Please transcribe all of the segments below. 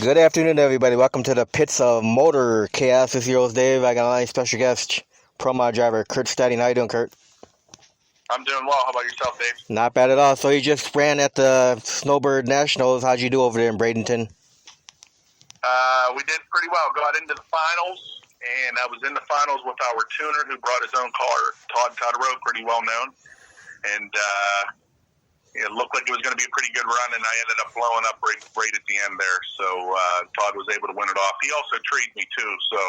Good afternoon, everybody. Welcome to the Pits of Motor Chaos. This is your host, Dave. I got a nice special guest, pro mod driver, Kurt Steding. How you doing, Kurt? I'm doing well. How about yourself, Dave? Not bad at all. So you just ran at the Snowbird Nationals. How'd you do over there in Bradenton? We did pretty well. Got into the finals, and I was in the finals with our tuner who brought his own car, Todd Totaro, pretty well known. And it looked like it was going to be a pretty good run, and I ended up blowing up right at the end there. So Todd was able to win it off. He also treated me, too, so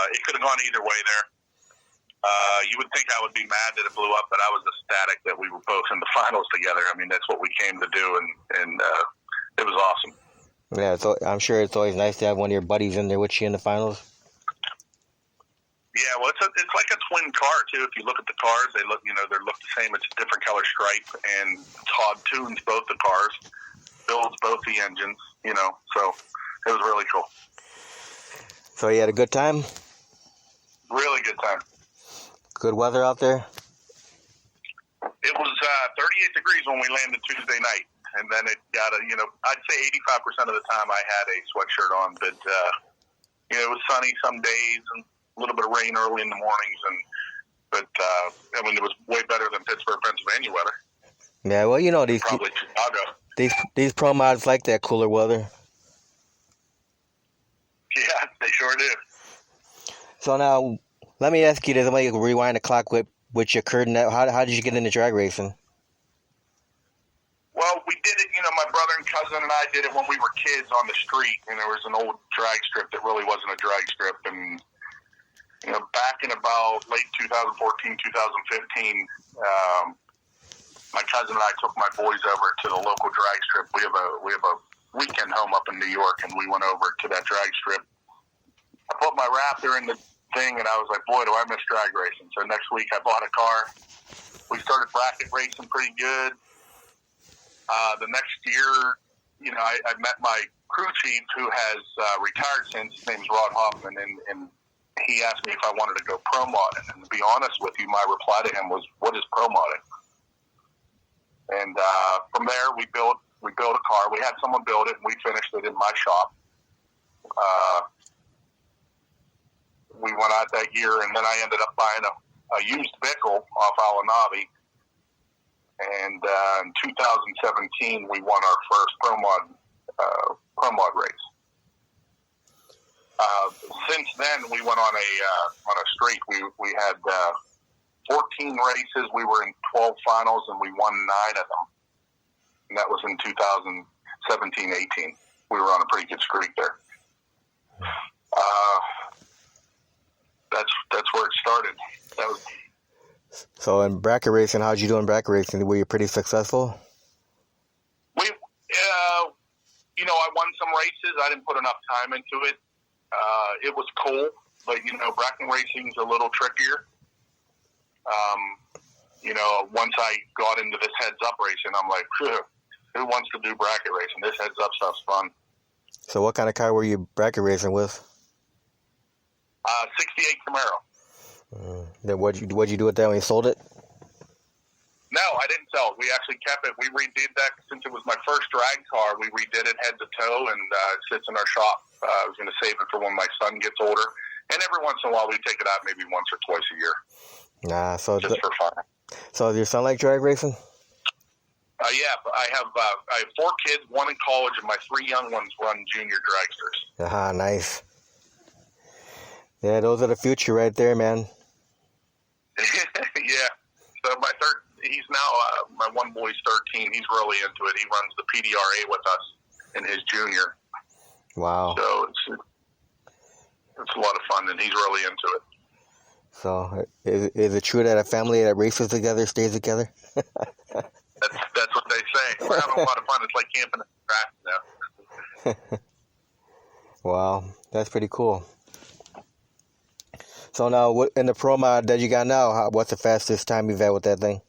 it could have gone either way there. You would think I would be mad that it blew up, but I was ecstatic that we were both in the finals together. I mean, that's what we came to do, and it was awesome. Yeah, so I'm sure it's always nice to have one of your buddies in there with you in the finals. Yeah, well, it's like a twin car too. If you look at the cars, they look the same. It's a different color stripe, and Todd tunes both the cars, builds both the engines. So it was really cool. So you had a good time? Really good time. Good weather out there? It was 38 degrees when we landed Tuesday night, and then it got I'd say 85% of the time I had a sweatshirt on, but it was sunny some days and a little bit of rain early in the mornings, but it was way better than Pittsburgh, Pennsylvania weather. Yeah, well, these probably Chicago. These pro mods like that cooler weather. Yeah, they sure do. So now, let me ask you this. I'm going to rewind the clock with you, Kurt. How did you get into drag racing? Well, we did it, my brother and cousin and I did it when we were kids on the street, and there was an old drag strip that really wasn't a drag strip, and back in about late 2014, 2015, my cousin and I took my boys over to the local drag strip. We have a weekend home up in New York, and we went over to that drag strip. I put my Raptor in the thing, and I was like, boy, do I miss drag racing. So next week I bought a car. We started bracket racing pretty good. The next year, I met my crew chief who has retired since. His name's Rod Hoffman, and he asked me if I wanted to go pro modding. And to be honest with you, my reply to him was, what is pro modding? And from there, we built a car. We had someone build it, and we finished it in my shop. We went out that year, and then I ended up buying a used vehicle off Alanavi. And in 2017, we won our first pro mod race. Since then, we went on a streak. We had 14 races. We were in 12 finals, and we won 9 of them. And that was in 2017-18. We were on a pretty good streak there. That's where it started. That was. So in bracket racing, how'd you do in bracket racing? Were you pretty successful? I won some races. I didn't put enough time into it. It was cool, but bracket racing's a little trickier. Once I got into this heads-up racing, I'm like, who wants to do bracket racing? This heads-up stuff's fun. So what kind of car were you bracket racing with? 68 Camaro. Then what'd you do with that when you sold it? No, I didn't sell it. We actually kept it. We redid that since it was my first drag car. We redid it head to toe, and it sits in our shop. I was going to save it for when my son gets older. And every once in a while, we take it out maybe once or twice a year. Just for fun. So does your son like drag racing? Yeah, I have 4 kids, 1 in college, and my 3 young ones run junior dragsters. Nice. Yeah, those are the future right there, man. Yeah. So he's now, my one boy's 13. He's really into it. He runs the PDRA with us in his junior. Wow. So it's a lot of fun, and he's really into it. So is it true that a family that races together stays together? That's what they say. We're having a lot of fun. It's like camping in the grass now. Wow, that's pretty cool. So now, in the pro mod that you got now, what's the fastest time you've had with that thing?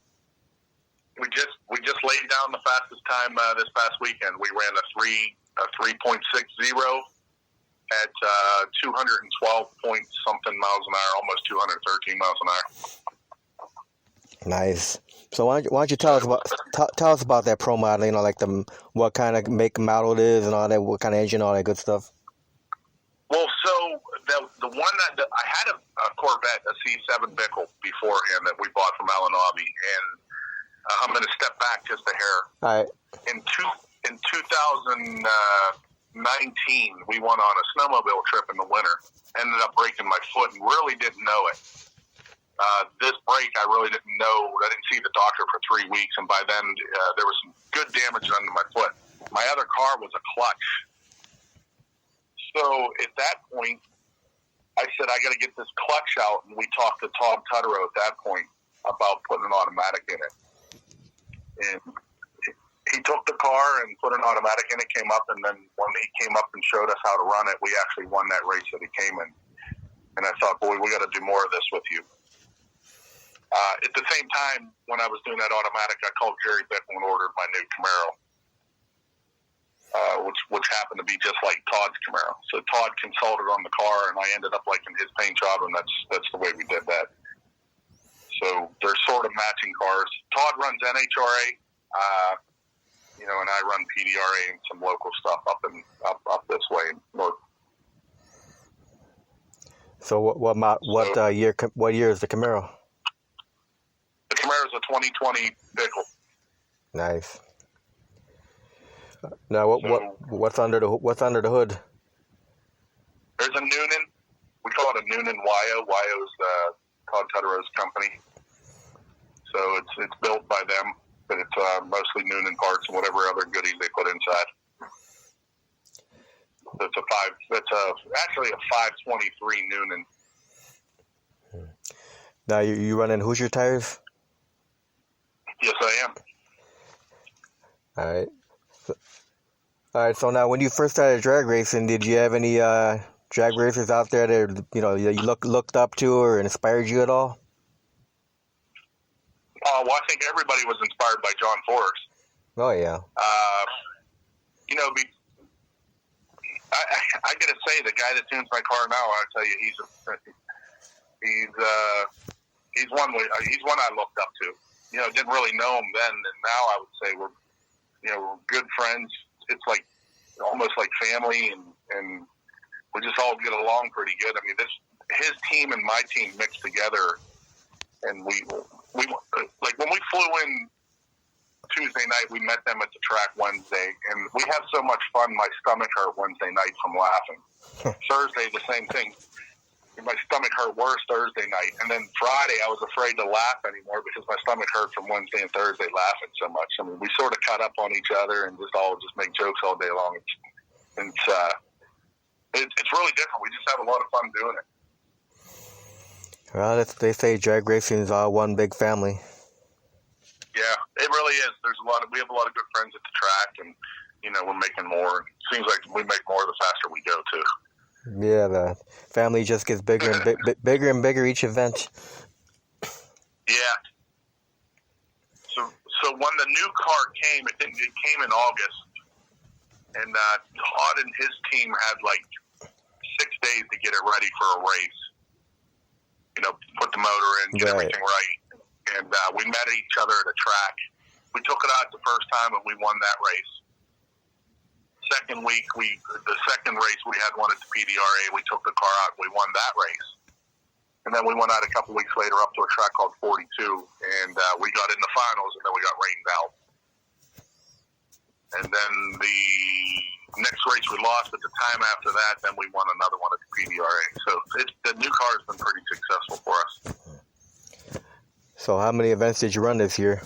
We just laid down the fastest time this past weekend. We ran a 3.60 at 212 point something miles an hour, almost 213 miles an hour. Nice. So why don't you tell us about that pro model? Like what kind of make model it is and all that, what kind of engine, all that good stuff. Well, so the one that I had a Corvette, a C7 Bickel beforehand that we bought from Alanabi, and I'm going to step back just a hair. All right. In 2019, we went on a snowmobile trip in the winter. Ended up breaking my foot and really didn't know it. This break, I really didn't know. I didn't see the doctor for 3 weeks, and by then there was some good damage under my foot. My other car was a clutch. So at that point, I said, I got to get this clutch out, and we talked to Todd Tutterow at that point about putting an automatic in it. And he took the car and put an automatic in it, came up, and then when he came up and showed us how to run it, we actually won that race that he came in. And I thought, boy, we got to do more of this with you. At the same time, when I was doing that automatic, I called Jerry Bickle and ordered my new Camaro, which happened to be just like Todd's Camaro. So Todd consulted on the car, and I ended up liking his paint job, and that's the way we did that. So they're sort of matching cars. Todd runs NHRA, and I run PDRA and some local stuff up this way north. So what year is the Camaro? The Camaro is a 2020 Bickle. Nice. Now what's under the hood? There's a Noonan. We call it a Noonan Wyo. Wyo is Todd Tutterow's company. So it's built by them, but it's mostly Noonan parts and whatever other goodies they put inside. So it's actually a 523 Noonan. Now you running Hoosier tires? Yes, I am. All right. So now, when you first started drag racing, did you have any drag racers out there that you looked up to or inspired you at all? Well, I think everybody was inspired by John Forrest. Oh yeah. I gotta say, the guy that tunes my car now, I tell you, he's one I looked up to. Didn't really know him then, and now I would say we're good friends. It's like almost like family, and we just all get along pretty good. I mean, his team and my team mixed together, and we like when we flew in Tuesday night, we met them at the track Wednesday, and we had so much fun. My stomach hurt Wednesday night from laughing. Thursday, the same thing. My stomach hurt worse Thursday night, and then Friday I was afraid to laugh anymore because my stomach hurt from Wednesday and Thursday laughing so much. I mean, we sort of cut up on each other and just make jokes all day long. It's really different. We just have a lot of fun doing it. Well, they say drag racing is all one big family. Yeah, it really is. We have a lot of good friends at the track, and we're making more. It seems like we make more the faster we go too. Yeah, the family just gets bigger and bigger and bigger each event. Yeah. So when the new car came, it came in August, and Todd and his team had like 6 days to get it ready for a race. Put the motor in, get everything right, and we met each other at a track. We took it out the first time, and we won that race. Second week, the second race we had one at the PDRA. We took the car out and we won that race. And then we went out a couple weeks later up to a track called 42, and we got in the finals, and then we got rained out. And then the next race we lost at the time after that, then we won another one at the PDRA. So the new car has been pretty successful for us. So how many events did you run this year?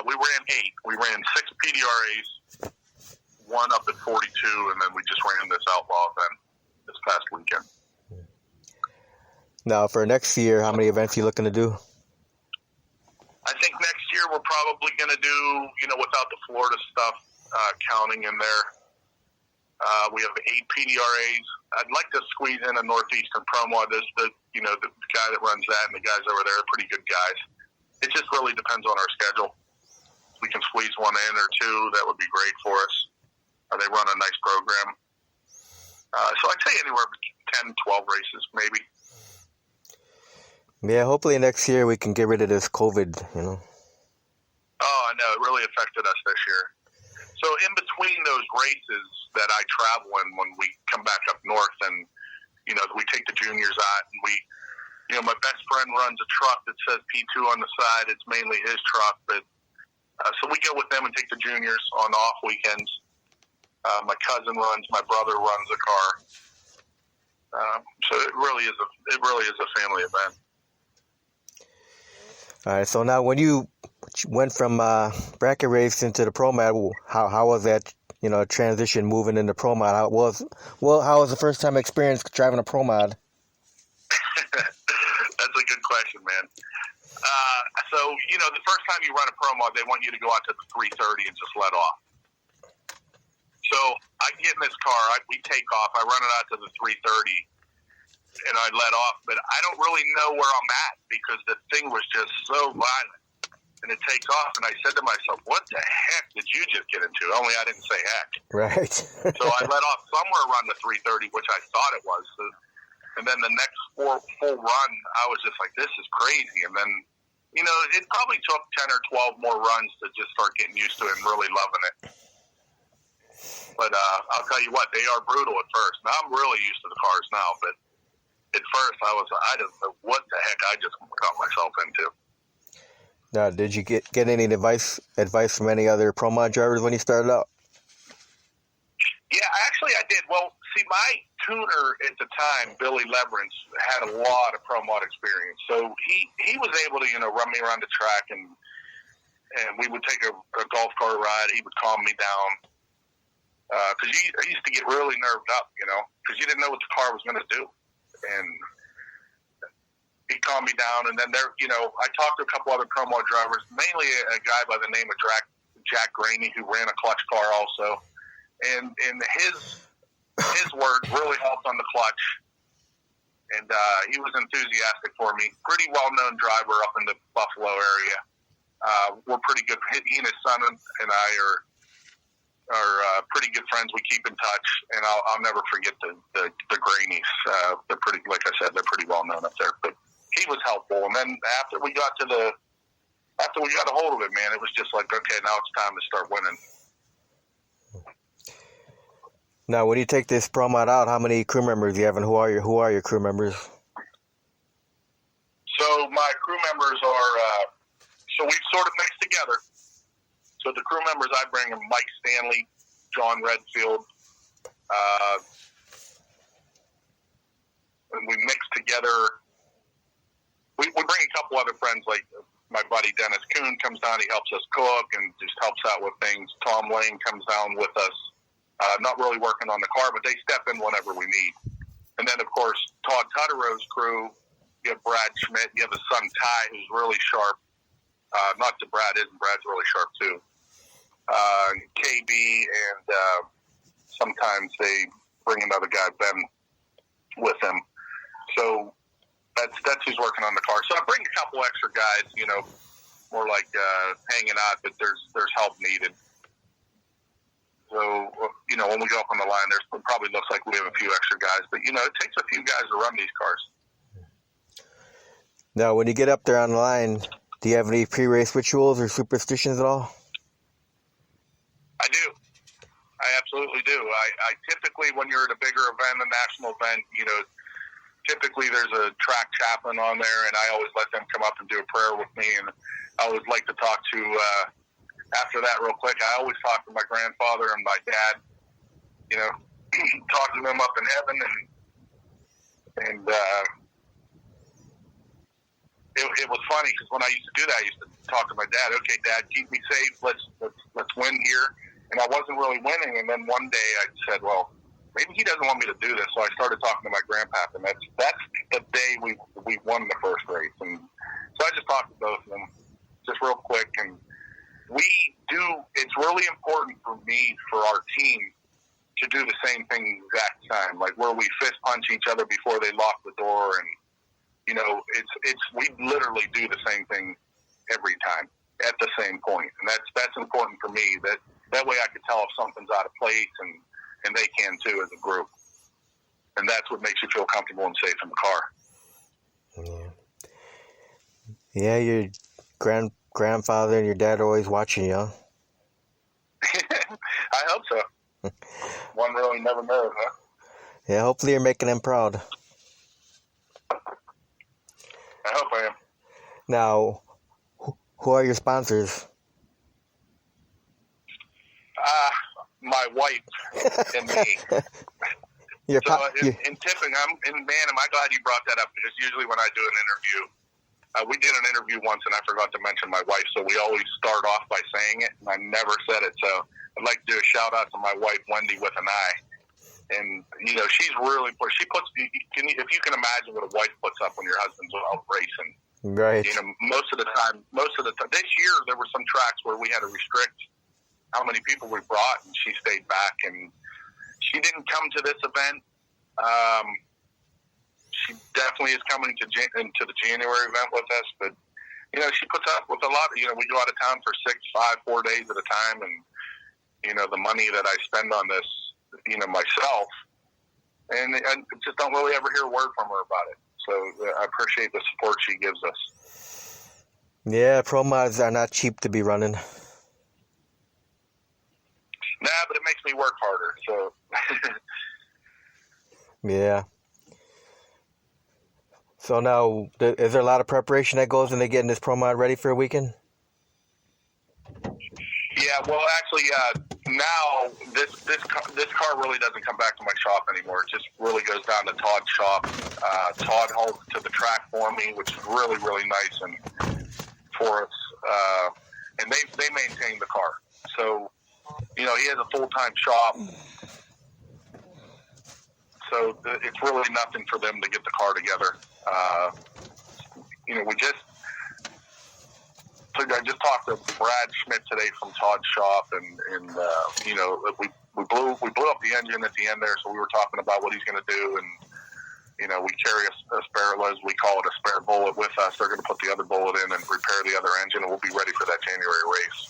We ran 8. We ran 6 PDRAs, 1 up at 42, and then we just ran this outlaw event this past weekend. Now, for next year, how many events are you looking to do? I think next year we're probably going to do, without the Florida stuff counting in there, we have 8 PDRAs. I'd like to squeeze in a Northeastern promo. The guy that runs that and the guys over there are pretty good guys. It just really depends on our schedule. If we can squeeze 1 in or 2, that would be great for us. They run a nice program. So I'd say anywhere between 10, 12 races, maybe. Yeah, hopefully next year we can get rid of this COVID, you know. Oh, I know. It really affected us this year. So in between those races that I travel in when we come back up north and, we take the juniors out and my best friend runs a truck that says P2 on the side. It's mainly his truck, but so we go with them and take the juniors on the off weekends. My cousin runs, my brother runs a car. So it really is a family event. All right, so now when you went from bracket racing to the pro mod, how was that, transition moving into pro mod? How was the first time experience driving a pro mod? That's a good question, man. So, the first time you run a pro mod, they want you to go out to the 330 and just let off. So I get in this car, we take off, I run it out to the 330, and I let off, but I don't really know where I'm at because the thing was just so violent. And it takes off, and I said to myself, what the heck did you just get into? Only I didn't say heck. Right. So I let off somewhere around the 330, which I thought it was. So, and then the next full run, I was just like, this is crazy. And then, it probably took 10 or 12 more runs to just start getting used to it and really loving it. But I'll tell you what, they are brutal at first. Now I'm really used to the cars now, but at first I didn't know what the heck I just got myself into. Now, did you get any advice from any other pro mod drivers when you started out? Yeah, actually I did. Well, see, my tuner at the time, Billy Leverance, had a lot of pro mod experience. So he was able to, run me around the track and we would take a golf cart ride. He would calm me down. Because I used to get really nerved up, because you didn't know what the car was going to do. And he calmed me down. And then I talked to a couple other pro mod drivers, mainly a guy by the name of Jack Graney, who ran a clutch car also. And his words really helped on the clutch. And he was enthusiastic for me. Pretty well-known driver up in the Buffalo area. We're pretty good. He and his son and I are pretty good friends. We keep in touch, and I'll never forget the Graneys. They're pretty, like I said, they're pretty well known up there. But he was helpful. And then after we got a hold of it, man, it was just like, okay, now it's time to start winning. Now, when you take this pro mod out, how many crew members do you have, and who are your crew members? So my crew members are so we've sort of mixed together. So the crew members I bring are Mike Stanley, John Redfield, and we mix together. We bring a couple other friends, like my buddy Dennis Kuhn comes down. He helps us cook and just helps out with things. Tom Lane comes down with us. Not really working on the car, but they step in whenever we need. And then, of course, Todd Tuttero's crew. You have Brad Schmidt. You have his son Ty, who's really sharp. Not that Brad isn't. Brad's really sharp too. KB, and sometimes they bring another guy, Ben, with them. So that's who's working on the car. So I bring a couple extra guys, more like hanging out, but there's help needed. So, when we go up on the line, it probably looks like we have a few extra guys, but it takes a few guys to run these cars. Now, when you get up there on the line, do you have any pre-race rituals or superstitions at all? I do. I absolutely do. I typically, when you're at a bigger event, a national event, typically there's a track chaplain on there, and I always let them come up and do a prayer with me, and I always like to talk to, after that real quick, I always talk to my grandfather and my dad, talk to them up in heaven, and it was funny because when I used to do that, I used to talk to my dad. Okay, Dad, keep me safe. Let's win here. And I wasn't really winning. And then one day I said, well, maybe he doesn't want me to do this. So I started talking to my grandpa, and that's the day we won the first race. And so I just talked to both of them just real quick. And it's really important for me, for our team, to do the same thing exact time, like where we fist punch each other before they lock the door, and we literally do the same thing every time at the same point, and that's important for me. That way I can tell if something's out of place, and they can too as a group. And that's what makes you feel comfortable and safe in the car. Yeah. Yeah, your grandfather and your dad are always watching you, huh? I hope so. One really never knows, huh? Yeah, hopefully you're making them proud. I hope I am. Now, who are your sponsors? My wife and me. In tipping, man, am I glad you brought that up, because usually when I do an interview, we did an interview once and I forgot to mention my wife, so we always start off by saying it, and I never said it. So I'd like to do a shout out to my wife, Wendy, with an I. And, she's really, she puts, if you can imagine what a wife puts up when your husband's out racing. Right. Most of the time, this year there were some tracks where we had to restrict how many people we brought, and she stayed back, and she didn't come to this event. She definitely is coming to the January event with us, but she puts up with a lot. We go out of town for 6, 5, 4 days at a time, and the money that I spend on this, myself, and I just don't really ever hear a word from her about it. So I appreciate the support she gives us. Yeah, pro mods are not cheap to be running. Nah, but it makes me work harder, so. Yeah. So now, is there a lot of preparation that goes into getting this pro mod ready for a weekend? Yeah, well, actually, now this car really doesn't come back to my shop anymore. It just really goes down to Todd's shop. Todd holds to the track for me, which is really, really nice and for us. And they maintain the car. So, he has a full-time shop. So it's really nothing for them to get the car together. I just talked to Brad Schmidt today from Todd's shop, and we blew up the engine at the end there, so we were talking about what he's going to do, and we carry a spare, as we call it, a spare bullet with us. They're going to put the other bullet in and repair the other engine, and we'll be ready for that January race.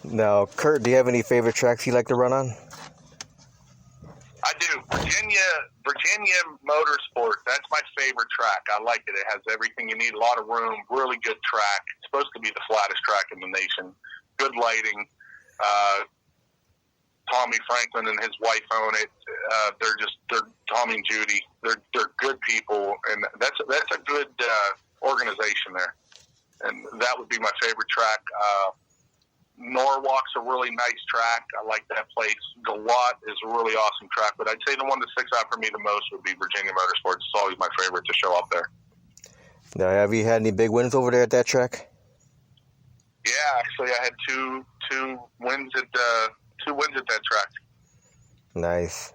Now, Kurt, do you have any favorite tracks you like to run on? I do. Virginia Motorsport, that's my favorite track. I like it. It has everything you need, a lot of room, really good track. It's supposed to be the flattest track in the nation. Good lighting. Tommy Franklin and his wife own it. They're Tommy and Judy. They're good people, and that's a good organization there. And that would be my favorite track. Norwalk's a really nice track. I like that place. Galot is a really awesome track, but I'd say the one that sticks out for me the most would be Virginia Motorsports. It's always my favorite to show up there. Now, have you had any big wins over there at that track? Yeah, actually, I had two wins at that track. Nice.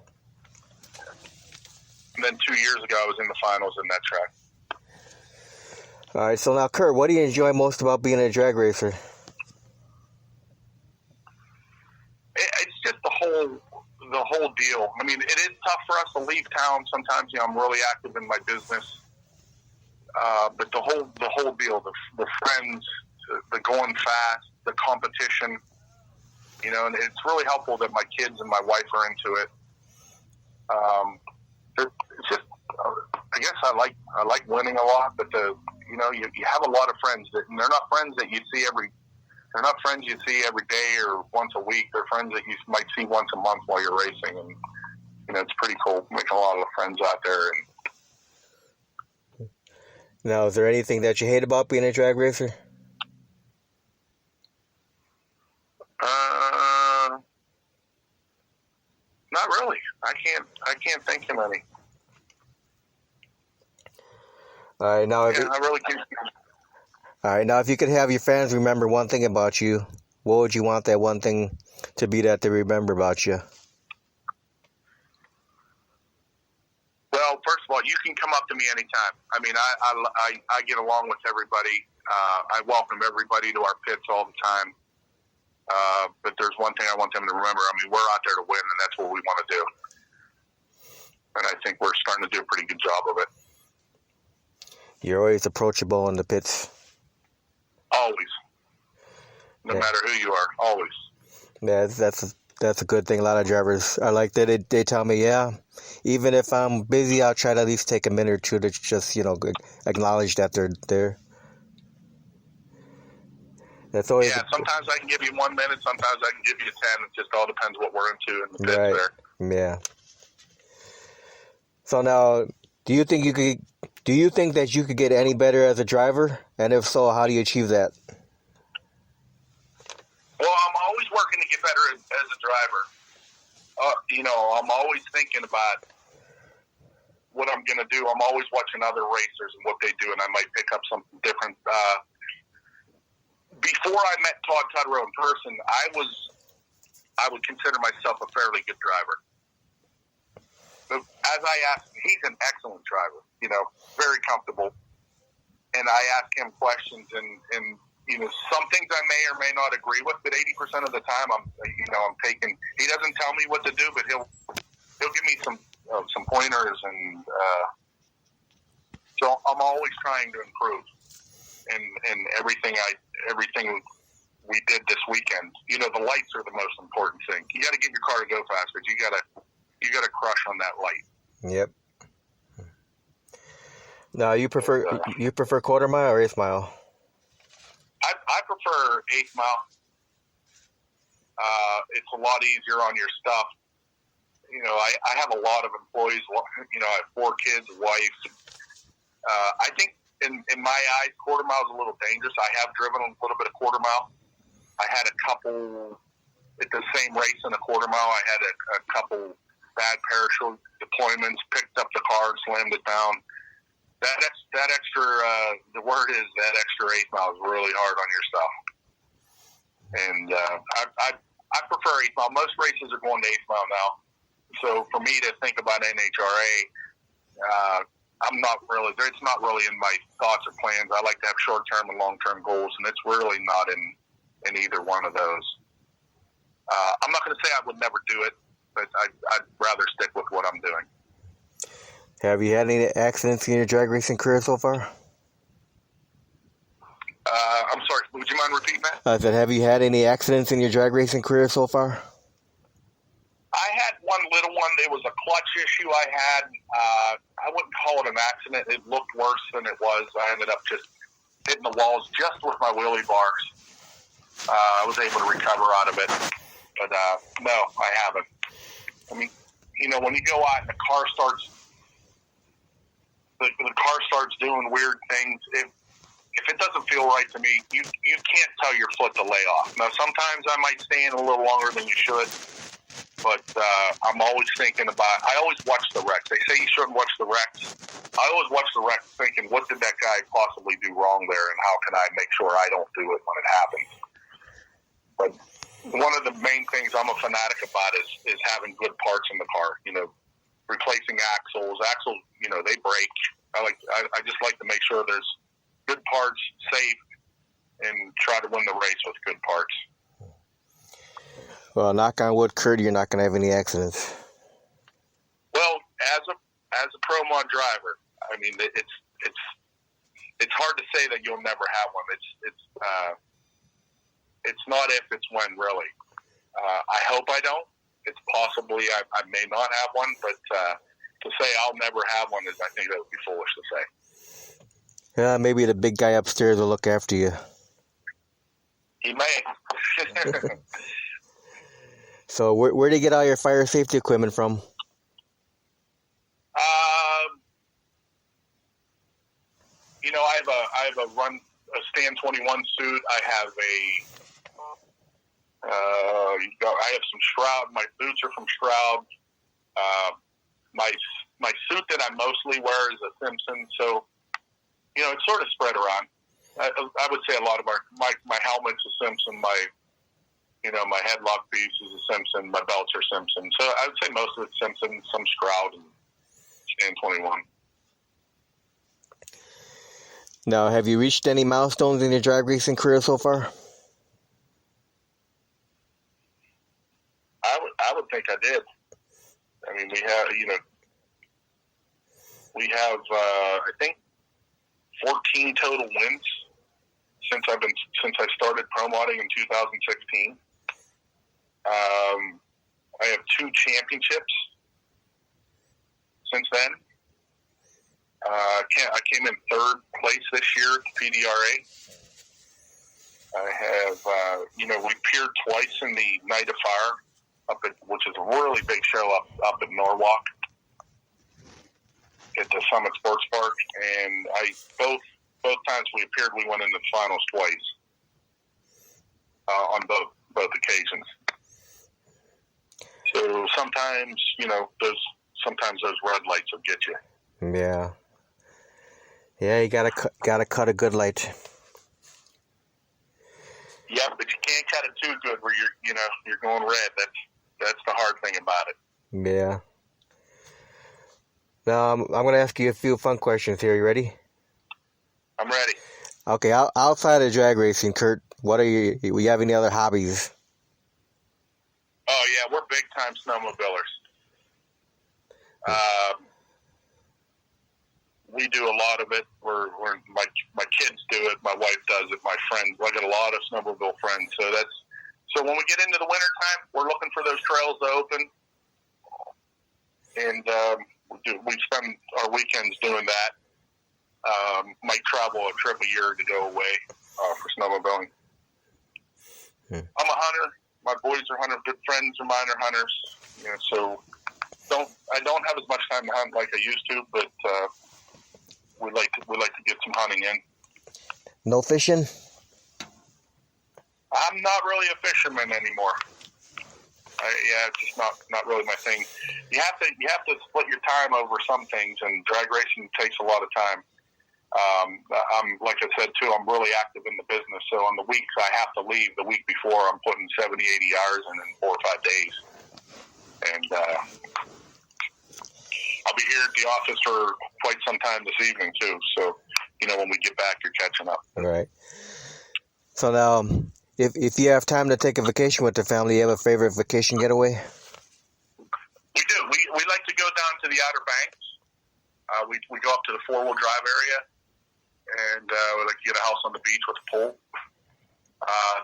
And then 2 years ago, I was in the finals in that track. All right, so now, Kurt, what do you enjoy most about being a drag racer? It's just the whole deal. I mean, it is tough for us to leave town. Sometimes, I'm really active in my business, but the whole deal, the friends, the going fast, the competition, and it's really helpful that my kids and my wife are into it. It's just, I guess I like winning a lot, but you have a lot of friends and they're not friends that you see they're not friends you see every day or once a week. They're friends that you might see once a month while you're racing. And, it's pretty cool making a lot of friends out there. And now, is there anything that you hate about being a drag racer? Not really. I can't think of any. All right, now, I really can't. All right, now, if you could have your fans remember one thing about you, what would you want that one thing to be that they remember about you? Well, first of all, you can come up to me anytime. I mean, I get along with everybody. I welcome everybody to our pits all the time. But there's one thing I want them to remember. I mean, we're out there to win, and that's what we want to do. And I think we're starting to do a pretty good job of it. You're always approachable in the pits. Always. No matter who you are, always. Yeah, that's That's a good thing. A lot of drivers are like that. They tell me, yeah, even if I'm busy, I'll try to at least take a minute or two to just, acknowledge that they're there. That's always Yeah, sometimes I can give you 1 minute, sometimes I can give you 10. It just all depends what we're into and the pit's right. there. Yeah. So now, do you think that you could get any better as a driver? And if so, how do you achieve that? Well, I'm always working to get better as a driver. I'm always thinking about what I'm going to do. I'm always watching other racers and what they do, and I might pick up something different. Before I met Todd Tutterow in person, I would consider myself a fairly good driver. But as I asked him, he's an excellent driver, very comfortable. And I ask him questions, and some things I may or may not agree with, but 80% of the time I'm taking. He doesn't tell me what to do, but he'll give me some pointers, and so I'm always trying to improve. And everything we did this weekend, the lights are the most important thing. You got to get your car to go faster. You got to crush on that light. Yep. Now, you prefer quarter mile or eighth mile? I prefer eighth mile. It's a lot easier on your stuff. I have a lot of employees. I have 4 kids, a wife. I think in my eyes, quarter mile is a little dangerous. I have driven a little bit of quarter mile. I had a couple at the same race in a quarter mile. I had a couple bad parachute deployments, picked up the car and slammed it down. That extra, the word is that extra eighth mile is really hard on your stuff. And I prefer eighth mile. Most races are going to eighth mile now. So for me to think about NHRA, it's not really in my thoughts or plans. I like to have short-term and long-term goals, and it's really not in either one of those. I'm not going to say I would never do it, but I'd rather stick with what I'm doing. Have you had any accidents in your drag racing career so far? I'm sorry, would you mind repeating that? I said, have you had any accidents in your drag racing career so far? I had one little one. It was a clutch issue I had. I wouldn't call it an accident. It looked worse than it was. I ended up just hitting the walls just with my wheelie bars. I was able to recover out of it. But, no, I haven't. I mean, when you go out and the car starts doing weird things, if it doesn't feel right to me, you can't tell your foot to lay off. Now, sometimes I might stay in a little longer than you should, but I'm always thinking about, I always watch the wrecks. They say you shouldn't watch the wrecks. I always watch the wrecks thinking, what did that guy possibly do wrong there, and how can I make sure I don't do it when it happens? But one of the main things I'm a fanatic about is having good parts in the car. Replacing axles. Axles, they break. I just like to make sure there's good parts, safe, and try to win the race with good parts. Well, knock on wood, Kurt, you're not going to have any accidents. Well, as a pro mod driver, I mean, it's hard to say that you'll never have one. It's not if, it's when, really. I hope I don't. It's possibly I may not have one, but to say I'll never have one I think that would be foolish to say. Yeah, maybe the big guy upstairs will look after you. He may. So where do you get all your fire safety equipment from? I have a Stand 21 suit. I have I have some Shroud. My boots are from Shroud. My suit that I mostly wear is a Simpson. So, it's sort of spread around. I would say a lot of my helmet's a Simpson. My headlock piece is a Simpson. My belts are Simpson. So I would say most of it's Simpson, some Shroud, and Stand 21. Now, have you reached any milestones in your drag racing career so far? I would think I did. I mean, we have I think 14 total wins since I started pro modding in 2016. I have 2 championships since then. I came in 3rd place this year at the PDRA. I have, we appeared twice in the Night of Fire, which is a really big show up in Norwalk at the Summit Sports Park. And both times we appeared, we went into the finals twice on both occasions. So sometimes, those red lights will get you. Yeah. Yeah, you gotta cut a good light. Yeah, but you can't cut it too good where you're going red. That's the hard thing about it. Yeah. Now I'm gonna ask you a few fun questions here. You ready? I'm ready. Okay. Outside of drag racing, Kurt, what are you have any other hobbies? Oh yeah, we're big time snowmobilers. We do a lot of it. My kids do it. My wife does it. My friends. I got a lot of snowmobile friends. So when we get into the winter time, we're looking for those trails to open, and we spend our weekends doing that. Might travel a trip a year to go away for snowmobiling. I'm a hunter. My boys are hunters. Good friends of mine are hunters. So I don't have as much time to hunt like I used to, but we like to get some hunting in. No fishing? I'm not really a fisherman anymore. It's just not really my thing. You have to split your time over some things, and drag racing takes a lot of time. I'm like I said too, I'm really active in the business. So on the weeks I have to leave the week before, I'm putting 70, 80 hours in 4 or 5 days, and I'll be here at the office for quite some time this evening too. So when we get back, you're catching up. All right. So now, if you have time to take a vacation with the family, you have a favorite vacation getaway? We do. We like to go down to the Outer Banks. We go up to the 4-wheel drive area, and we like to get a house on the beach with a pool.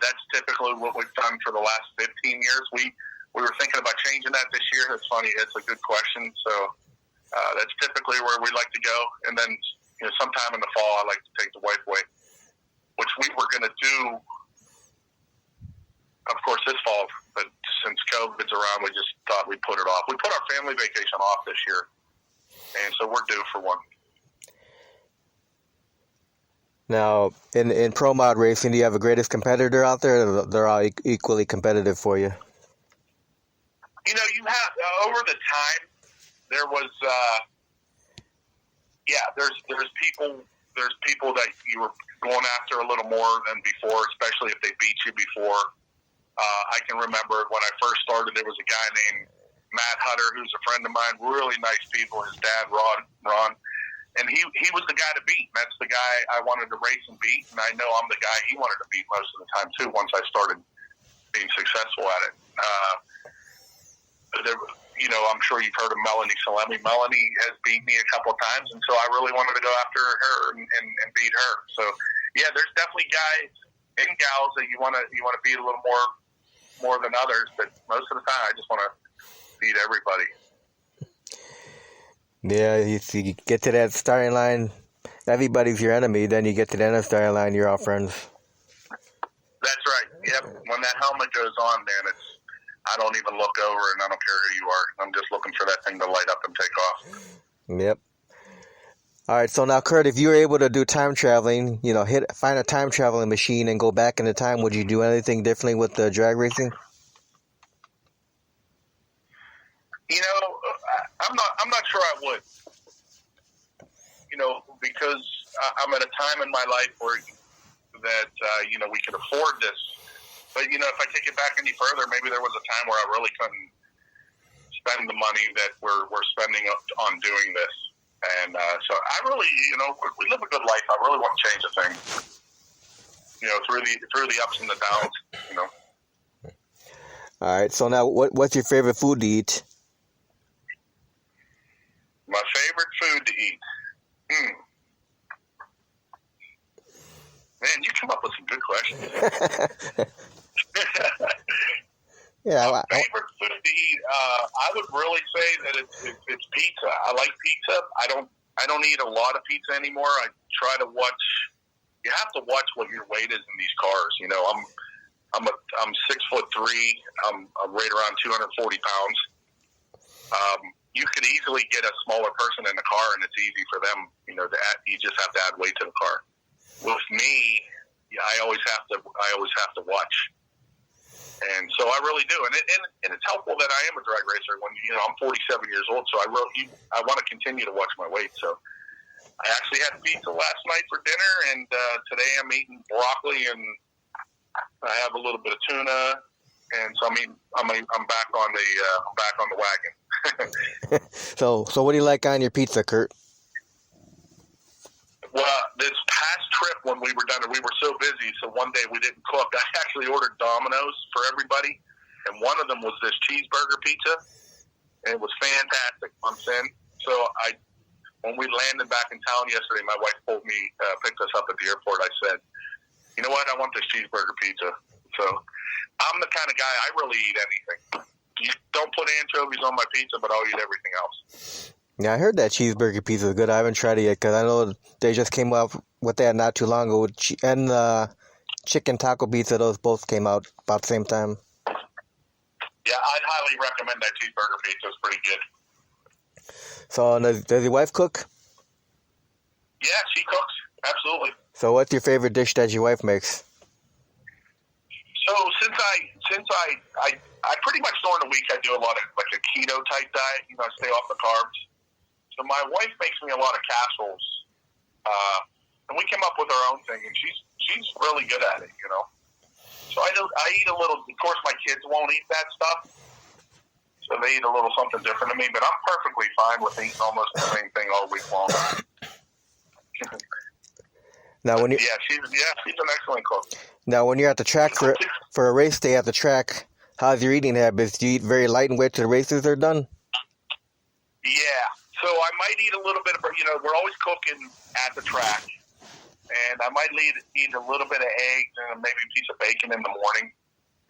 That's typically what we've done for the last 15 years. We were thinking about changing that this year. It's funny. It's a good question. So that's typically where we like to go. And then sometime in the fall, I like to take the wife away, which we were going to do, of course, this fall. But since COVID's around, we just thought we'd put it off. We put our family vacation off this year, and so we're due for one. Now, in pro mod racing, do you have a greatest competitor out there? Or they're all equally competitive for you? You have over the time there was, there's people that you were going after a little more than before, especially if they beat you before. I can remember when I first started, there was a guy named Matt Hutter, who's a friend of mine, really nice people. His dad, Ron, and he was the guy to beat. That's the guy I wanted to race and beat, and I know I'm the guy he wanted to beat most of the time too. Once I started being successful at it, I'm sure you've heard of Melanie Salemi. Melanie has beat me a couple of times, and so I really wanted to go after her and beat her. So yeah, there's definitely guys and gals that you want to beat a little more than others, but most of the time I just want to beat everybody. Yeah, you get to that starting line, everybody's your enemy. Then you get to the end of the starting line, you're all friends. That's right. Yep. When that helmet goes on, man, I don't even look over, and I don't care who you are. I'm just looking for that thing to light up and take off. Yep. All right. So now, Kurt, if you were able to do time traveling, find a time traveling machine and go back into time, would you do anything differently with the drag racing? I'm not sure I would. Because I'm at a time in my life where that we could afford this. But if I take it back any further, maybe there was a time where I really couldn't spend the money that we're spending on doing this. And so I really, we live a good life. I really won't change a thing. Through the ups and the downs. All right. So now, what's your favorite food to eat? My favorite food to eat. Man, you come up with some good questions. Yeah. My favorite food like to eat, I would really say that it's pizza. I like pizza. I don't eat a lot of pizza anymore. I try to watch. You have to watch what your weight is in these cars. You know, I'm 6'3". I'm right around 240 pounds. You could easily get a smaller person in the car, and it's easy for them. You know, you just have to add weight to the car. With me, I always have to watch, and so I really do. And it's helpful that I am a drag racer. When I'm 47 years old, so I want to continue to watch my weight. So I actually had pizza last night for dinner, and today I'm eating broccoli, and I have a little bit of tuna. And so I'm back on the wagon. So what do you like on your pizza, Kurt? Well, this past trip when we were done, we were so busy. So one day we didn't cook. I actually ordered Domino's for everybody, and one of them was this cheeseburger pizza, and it was fantastic. I'm saying. So when we landed back in town yesterday, my wife picked us up at the airport. I said, "You know what? I want this cheeseburger pizza." So I'm the kind of guy, I really eat anything. You don't put anchovies on my pizza, but I'll eat everything else. Yeah, I heard that cheeseburger pizza is good. I haven't tried it yet because I know they just came out with that not too long ago. And chicken taco pizza, those both came out about the same time. Yeah, I'd highly recommend that cheeseburger pizza. It's pretty good. So does your wife cook? Yeah, she cooks. Absolutely. So what's your favorite dish that your wife makes? So since I pretty much during the week I do a lot of like a keto type diet. I stay off the carbs. So my wife makes me a lot of casseroles, and we came up with our own thing, and she's really good at it. So I eat a little. Of course, my kids won't eat that stuff, so they eat a little something different than me. But I'm perfectly fine with eating almost the same thing all week long. Now, she's an excellent cook. Now, when you're at the track for a race day at the track, how's your eating habits? Do you eat very light and wait till the races are done? Yeah. So I might eat a little bit of, we're always cooking at the track, and I might eat a little bit of eggs and maybe a piece of bacon in the morning,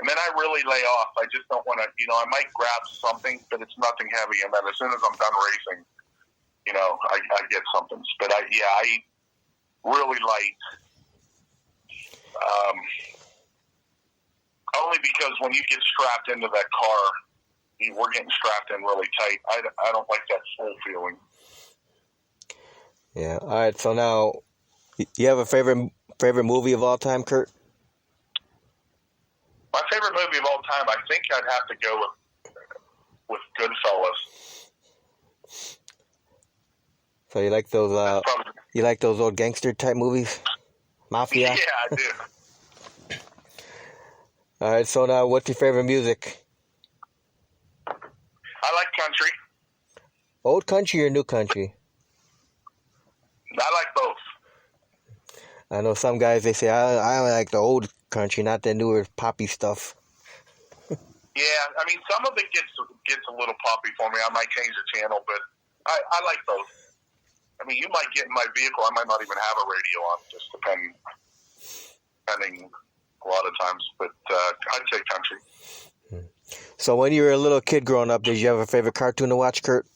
and then I really lay off. I just don't want to, I might grab something, but it's nothing heavy, and then as soon as I'm done racing, I get something. But I eat really light. Only because when you get strapped into that car, we're getting strapped in really tight. I don't like that full feeling. Yeah. All right. So now, you have a favorite movie of all time, Kurt? My favorite movie of all time, I think I'd have to go with Goodfellas. So you like those? You like those old gangster type movies? Mafia? Yeah, I do. All right, so now what's your favorite music? I like country. Old country or new country? I like both. I know some guys, they say, I like the old country, not the newer poppy stuff. Yeah, I mean, some of it gets a little poppy for me. I might change the channel, but I like both. I mean, you might get in my vehicle, I might not even have a radio on, just depending a lot of times, but I'd say country. So when you were a little kid growing up, did you have a favorite cartoon to watch, Kurt?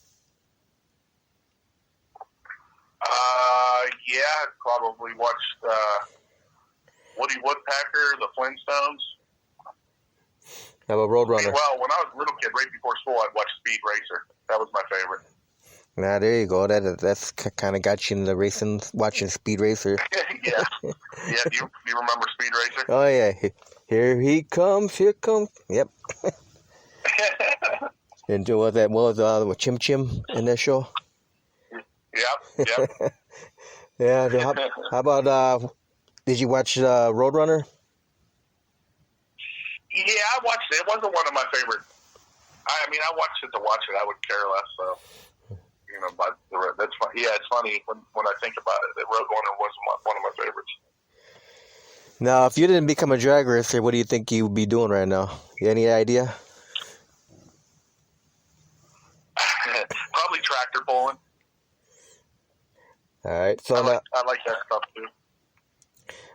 Yeah, I probably watched Woody Woodpecker, the Flintstones. How about Roadrunner? Well, when I was a little kid, right before school, I'd watch Speed Racer. That was my favorite. Nah, there you go. That's kind of got you in the racing, watching Speed Racer. Yeah. Yeah, do you remember Speed Racer? Oh, yeah. Here he comes, here comes. Yep. And what was Chim Chim in that show? Yep. Yeah. How about, did you watch Roadrunner? Yeah, I watched it. It wasn't one of my favorite. I mean, I watched it to watch it. I would care less, so. But that's fun. Yeah, it's funny when I think about it. Roadrunner wasn't one of my favorites. Now, if you didn't become a drag racer, what do you think you would be doing right now? You any idea? Probably tractor pulling. All right. So I like that stuff too.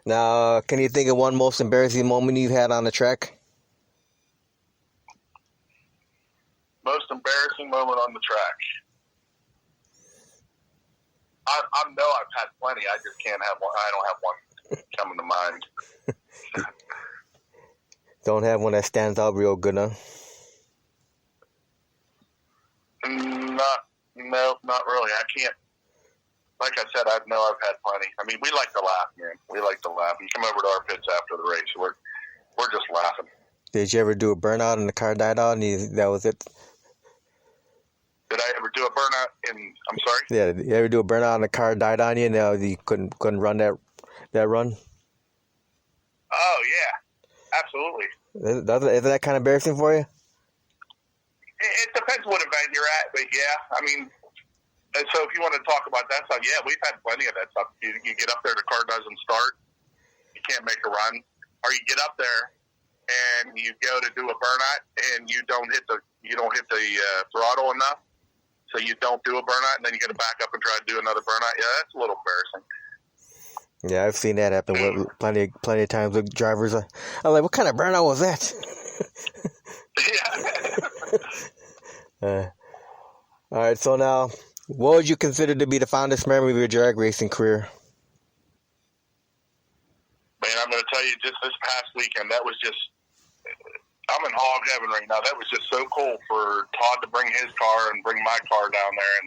Now, can you think of one most embarrassing moment you've had on the track? moment on the track. I know I've had plenty. I just can't have one. I don't have one coming to mind. Don't have one that stands out real good, huh? Not really. I can't. Like I said, I've had plenty. I mean, we like to laugh, man. We like to laugh. You come over to our pits after the race, we're just laughing. Did you ever do a burnout and the car died out and that was it? Did I ever do a burnout I'm sorry? Yeah, did you ever do a burnout and the car died on you and you couldn't run that run? Oh, yeah. Absolutely. Isn't that kind of embarrassing for you? It depends what event you're at, but yeah, I mean, and so if you want to talk about that stuff, yeah, we've had plenty of that stuff. You get up there, the car doesn't start, you can't make a run, or you get up there and you go to do a burnout and you don't hit the throttle enough, so you don't do a burnout, and then you got to back up and try to do another burnout. Yeah, that's a little embarrassing. Yeah, I've seen that happen with plenty of times with drivers. I'm like, what kind of burnout was that? Yeah. All right, so now, what would you consider to be the fondest memory of your drag racing career? Man, I'm going to tell you, just this past weekend, that was just, I'm in hog heaven right now. That was just so cool for Todd to bring his car and bring my car down there,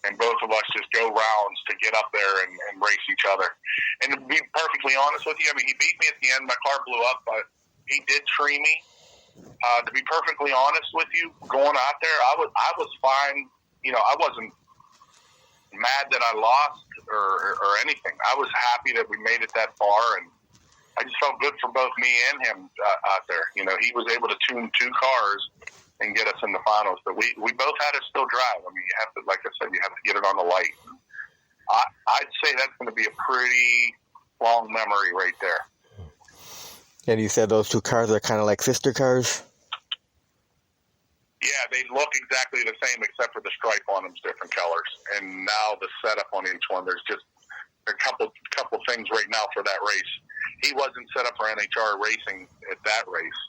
and both of us just go rounds to get up there and race each other. And to be perfectly honest with you, I mean, he beat me at the end. My car blew up, but he did tree me. To be perfectly honest with you, going out there, I was fine. You know, I wasn't mad that I lost or anything. I was happy that we made it that far, and I just felt good for both me and him out there. You know, he was able to tune two cars and get us in the finals, but we both had to still drive. I mean, you have to, like I said, you have to get it on the light. I'd say that's going to be a pretty long memory right there. And you said those two cars are kind of like sister cars? Yeah, they look exactly the same except for the stripe on them's different colors. And now the setup on each one, there's just a couple things right now for that race. He wasn't set up for NHR racing at that race.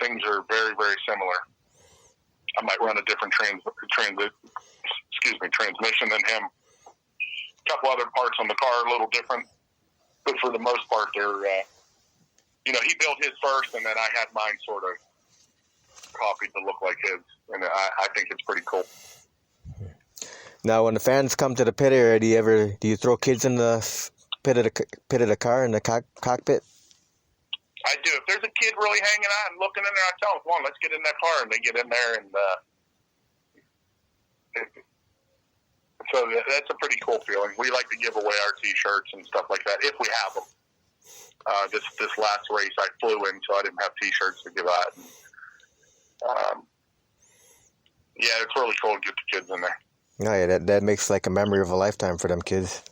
Things are very, very similar. I might run a different transmission than him. A couple other parts on the car are a little different, but for the most part, they're, you know, he built his first, and then I had mine sort of copied to look like his, and I think it's pretty cool. Now, when the fans come to the pit area, do you throw kids in the pit of the car in the cockpit? I do. If there's a kid really hanging out and looking in there, I tell them, come on, let's get in that car, and they get in there, and so that's a pretty cool feeling. We like to give away our T-shirts and stuff like that if we have them. This last race I flew in, so I didn't have T-shirts to give out. Yeah, it's really cool to get the kids in there. Oh yeah, that makes like a memory of a lifetime for them kids.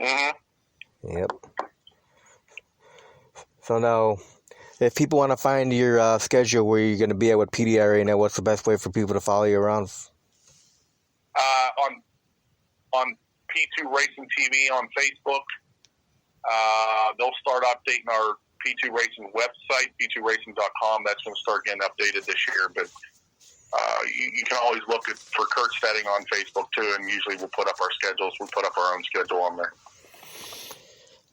Yep. So now, if people want to find your schedule, where you're going to be at with PDRA, now what's the best way for people to follow you around? On P2 Racing TV on Facebook. They'll start updating our P2 Racing website, p2racing.com. That's going to start getting updated this year. But you can always look for Kurt Steding on Facebook, too, and usually we'll put up our schedules. We'll put up our own schedule on there.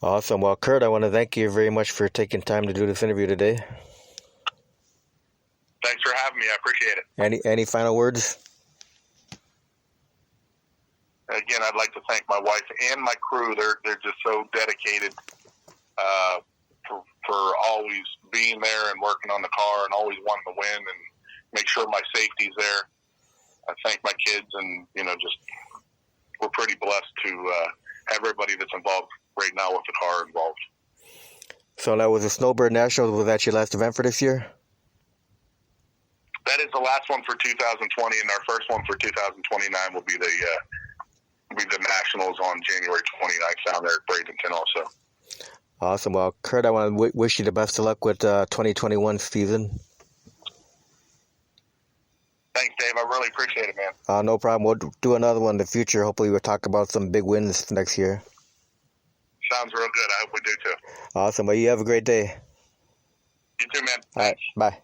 Awesome. Well, Kurt, I want to thank you very much for taking time to do this interview today. Thanks for having me. I appreciate it. Any final words? Again, I'd like to thank my wife and my crew. They're just so dedicated for always being there and working on the car and always wanting to win and make sure my safety's there. I thank my kids, and just we're pretty blessed to everybody that's involved right now with the car involved. So that was the Snowbird Nationals. Was that your last event for this year? That is the last one for 2020, and our first one for 2029 will be the Nationals on January 29th down there at Bradenton also. Awesome. Well, Kurt, I want to wish you the best of luck with 2021 season. Thanks, Dave. I really appreciate it, man. No problem. We'll do another one in the future. Hopefully we'll talk about some big wins next year. Sounds real good. I hope we do, too. Awesome. Well, you have a great day. You too, man. All right. Bye.